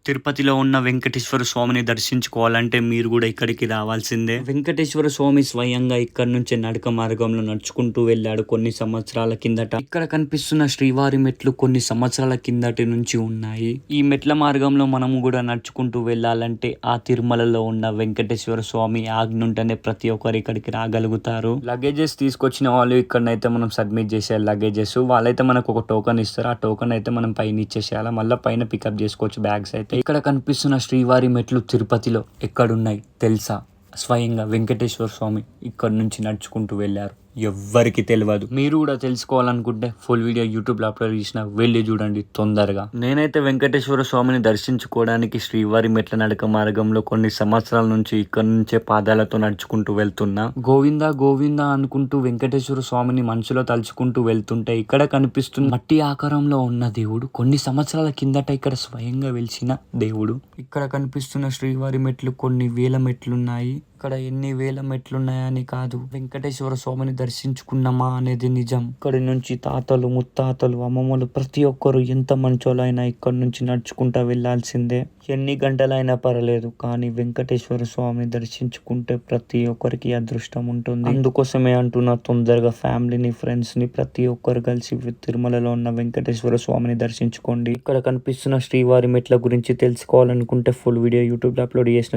తిరుపతిలో ఉన్న వెంకటేశ్వర స్వామిని దర్శించుకోవాలంటే మీరు కూడా ఇక్కడికి రావాల్సిందే. వెంకటేశ్వర స్వామి స్వయంగా ఇక్కడ నుంచి నడక మార్గంలో నడుచుకుంటూ వెళ్ళాడు కొన్ని సంవత్సరాల కిందట. ఇక్కడ కనిపిస్తున్న శ్రీవారి మెట్లు కొన్ని సంవత్సరాల కిందటి నుంచి ఉన్నాయి. ఈ మెట్ల మార్గంలో మనము కూడా నడుచుకుంటూ వెళ్ళాలంటే ఆ తిరుమలలో ఉన్న వెంకటేశ్వర స్వామి ఆజ్ఞ ఉంటేనే ప్రతి ఒక్కరు ఇక్కడికి రాగలుగుతారు. లగేజెస్ తీసుకొచ్చిన వాళ్ళు ఇక్కడనైతే మనం సబ్మిట్ చేసేయాలి. లగేజెస్ వాళ్ళైతే మనకు ఒక టోకన్ ఇస్తారు. ఆ టోకన్ అయితే మనం పైన ఇచ్చేసేయాలి. మళ్ళీ పైన పికప్ చేసుకోవచ్చు బ్యాగ్స్ అయితే. ఇక్కడ కనిపిస్తున్న శ్రీవారి మెట్లు తిరుపతిలో ఎక్కడున్నాయి తెలుసా? స్వయంగా వెంకటేశ్వర స్వామి ఇక్కడ నుంచి నడుచుకుంటూ వెళ్ళారు. ఎవ్వరికి తెలియదు. మీరు కూడా తెలుసుకోవాలనుకుంటే ఫుల్ వీడియో యూట్యూబ్లో అప్లోడ్ చేసిన వెళ్ళి చూడండి తొందరగా. నేనైతే వెంకటేశ్వర స్వామిని దర్శించుకోవడానికి శ్రీవారి మెట్ల నడక మార్గంలో కొన్ని సంవత్సరాల నుంచి ఇక్కడ నుంచే పాదాలతో నడుచుకుంటూ వెళ్తున్నా. గోవిందా గోవిందా అనుకుంటూ వెంకటేశ్వర స్వామిని మనసులో తలుచుకుంటూ వెళ్తుంటే ఇక్కడ కనిపిస్తున్న మట్టి ఆకారంలో ఉన్న దేవుడు కొన్ని సంవత్సరాల కిందట ఇక్కడ స్వయంగా వెలిసిన దేవుడు. ఇక్కడ కనిపిస్తున్న శ్రీవారి మెట్లు కొన్ని వేల మెట్లున్నాయి. ఇక్కడ ఎన్ని వేల మెట్లున్నాయని కాదు, వెంకటేశ్వర స్వామిని దర్శించుకున్నామా అనేది నిజం. ఇక్కడి నుంచి తాతలు ముత్తాతలు అమ్మమ్మలు ప్రతి ఒక్కరు ఎంత మంచోళ్ళైనా ఇక్కడ నుంచి నడుచుకుంటా వెళ్లాల్సిందే. ఎన్ని గంటలైనా పర్లేదు, కానీ వెంకటేశ్వర స్వామిని దర్శించుకుంటే ప్రతి ఒక్కరికి అదృష్టం ఉంటుంది. అందుకోసమే అంటున్నా, తొందరగా ఫ్యామిలీని ఫ్రెండ్స్ ని ప్రతి ఒక్కరు కలిసి తిరుమలలో ఉన్న వెంకటేశ్వర స్వామిని దర్శించుకోండి. ఇక్కడ కనిపిస్తున్న శ్రీవారి మెట్ల గురించి తెలుసుకోవాలనుకుంటే ఫుల్ వీడియో యూట్యూబ్లో అప్లోడ్ చేసిన